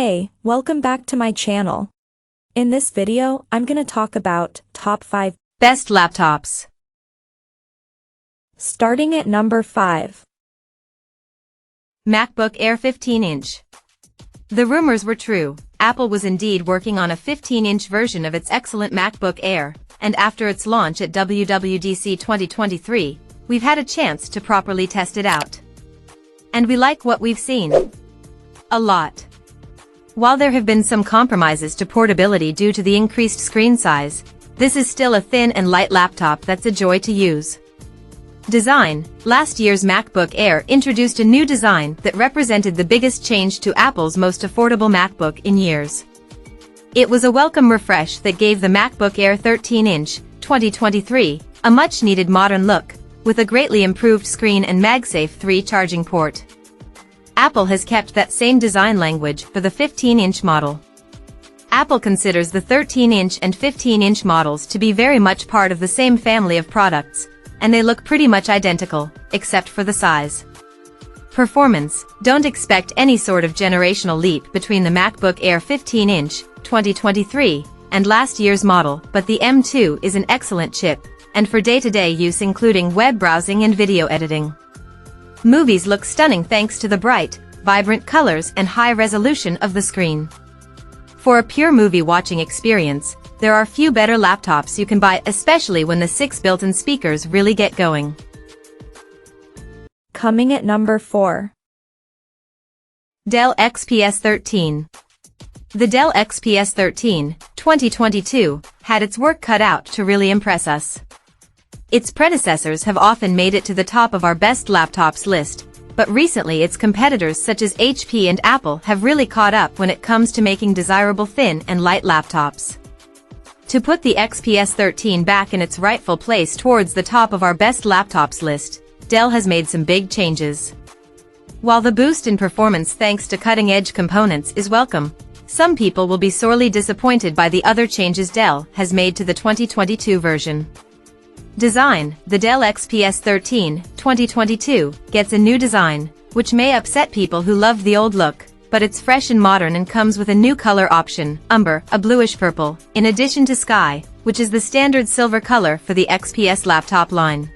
Hey, welcome back to my channel. In this video, I'm gonna talk about top 5 best laptops. Starting at number 5. MacBook Air 15-inch. The rumors were true. Apple was indeed working on a 15-inch version of its excellent MacBook Air, and after its launch at WWDC 2023, we've had a chance to properly test it out. And we like what we've seen. A lot. While there have been some compromises to portability due to the increased screen size, this is still a thin and light laptop that's a joy to use. Design. Last year's MacBook Air introduced a new design that represented the biggest change to Apple's most affordable MacBook in years. It was a welcome refresh that gave the MacBook Air 13-inch, 2023, a much-needed modern look, with a greatly improved screen and MagSafe 3 charging port. Apple has kept that same design language for the 15-inch model. Apple considers the 13-inch and 15-inch models to be very much part of the same family of products, and they look pretty much identical, except for the size. Performance. Don't expect any sort of generational leap between the MacBook Air 15-inch, 2023, and last year's model, but the M2 is an excellent chip, and for day-to-day use including web browsing and video editing. Movies look stunning thanks to the bright, vibrant colors and high resolution of the screen. For a pure movie watching experience, there are few better laptops you can buy, especially when the 6 built-in speakers really get going. Coming at number 4. Dell XPS 13. The Dell XPS 13, 2022, had its work cut out to really impress us. Its predecessors have often made it to the top of our best laptops list, but recently its competitors such as HP and Apple have really caught up when it comes to making desirable thin and light laptops. To put the XPS 13 back in its rightful place towards the top of our best laptops list, Dell has made some big changes. While the boost in performance thanks to cutting-edge components is welcome, some people will be sorely disappointed by the other changes Dell has made to the 2022 version. Design. The Dell XPS 13, 2022, gets a new design, which may upset people who love the old look, but it's fresh and modern and comes with a new color option, umber, a bluish purple, in addition to sky, which is the standard silver color for the XPS laptop line.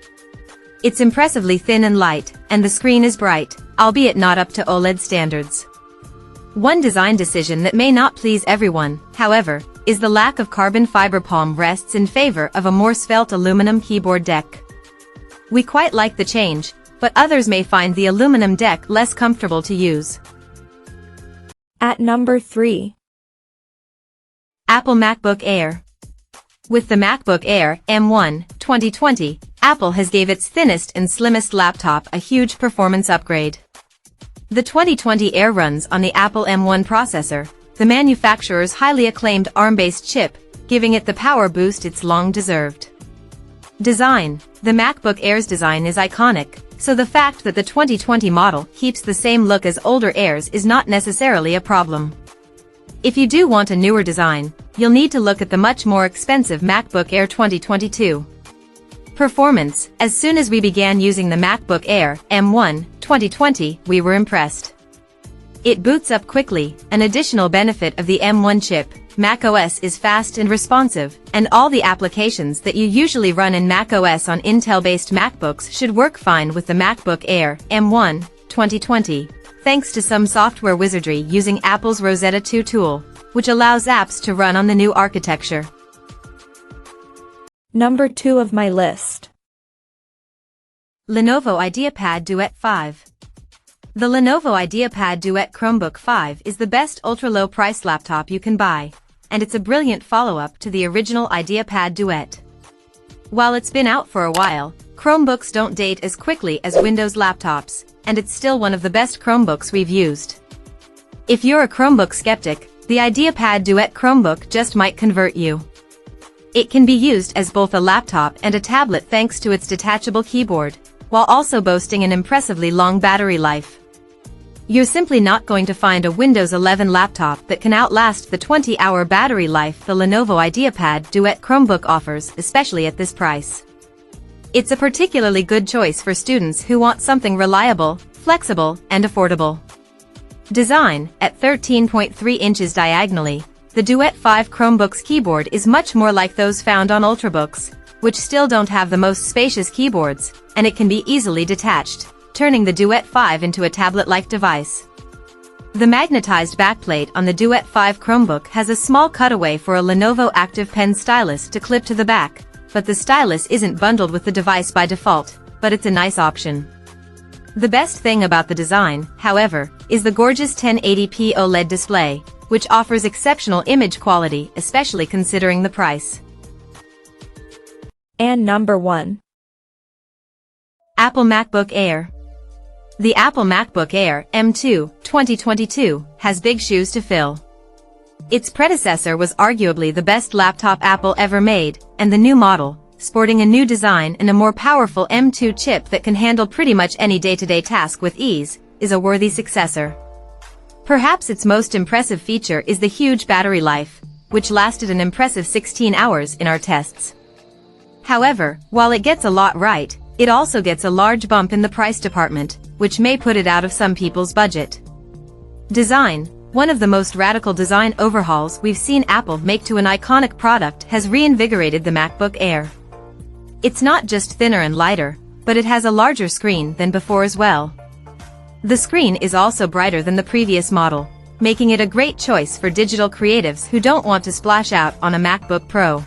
It's impressively thin and light, and the screen is bright, albeit not up to OLED standards. One design decision that may not please everyone, however, is the lack of carbon fiber palm rests in favor of a more svelte aluminum keyboard deck. We quite like the change, but others may find the aluminum deck less comfortable to use. At number 3. Apple MacBook Air. With the MacBook Air M1, 2020, Apple has gave its thinnest and slimmest laptop a huge performance upgrade. The 2020 Air runs on the Apple M1 processor, the manufacturer's highly acclaimed ARM-based chip, giving it the power boost it's long deserved. Design. The MacBook Air's design is iconic, so the fact that the 2020 model keeps the same look as older Airs is not necessarily a problem. If you do want a newer design, you'll need to look at the much more expensive MacBook Air 2022. Performance. As soon as we began using the MacBook Air M1, 2020, we were impressed. It boots up quickly, an additional benefit of the M1 chip. macOS is fast and responsive, and all the applications that you usually run in macOS on Intel-based MacBooks should work fine with the MacBook Air M1, 2020, thanks to some software wizardry using Apple's Rosetta 2 tool, which allows apps to run on the new architecture. Number 2 of my list. Lenovo IdeaPad Duet 5. The Lenovo IdeaPad Duet Chromebook 5 is the best ultra-low price laptop you can buy, and it's a brilliant follow-up to the original IdeaPad Duet. While it's been out for a while, Chromebooks don't date as quickly as Windows laptops, and it's still one of the best Chromebooks we've used. If you're a Chromebook skeptic, the IdeaPad Duet Chromebook just might convert you. It can be used as both a laptop and a tablet thanks to its detachable keyboard, while also boasting an impressively long battery life. You're simply not going to find a Windows 11 laptop that can outlast the 20-hour battery life the Lenovo IdeaPad Duet Chromebook offers, especially at this price. It's a particularly good choice for students who want something reliable, flexible, and affordable. Design, at 13.3 inches diagonally, the Duet 5 Chromebook's keyboard is much more like those found on Ultrabooks, which still don't have the most spacious keyboards, and it can be easily detached, turning the Duet 5 into a tablet-like device. The magnetized backplate on the Duet 5 Chromebook has a small cutaway for a Lenovo Active Pen stylus to clip to the back, but the stylus isn't bundled with the device by default, but it's a nice option. The best thing about the design, however, is the gorgeous 1080p OLED display, which offers exceptional image quality, especially considering the price. And number 1. Apple MacBook Air. The Apple MacBook Air M2 2022 has big shoes to fill. Its predecessor was arguably the best laptop Apple ever made, and the new model, sporting a new design and a more powerful M2 chip that can handle pretty much any day-to-day task with ease, is a worthy successor. Perhaps its most impressive feature is the huge battery life, which lasted an impressive 16 hours in our tests. However, while it gets a lot right, it also gets a large bump in the price department, which may put it out of some people's budget. Design, one of the most radical design overhauls we've seen Apple make to an iconic product, has reinvigorated the MacBook Air. It's not just thinner and lighter, but it has a larger screen than before as well. The screen is also brighter than the previous model, making it a great choice for digital creatives who don't want to splash out on a MacBook Pro.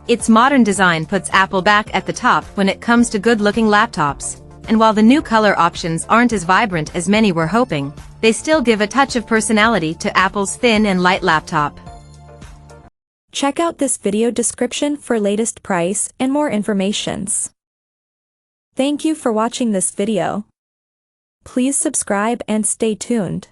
Its modern design puts Apple back at the top when it comes to good-looking laptops, and while the new color options aren't as vibrant as many were hoping, they still give a touch of personality to Apple's thin and light laptop. Check out this video description for latest price and more informations. Thank you for watching this video. Please subscribe and stay tuned.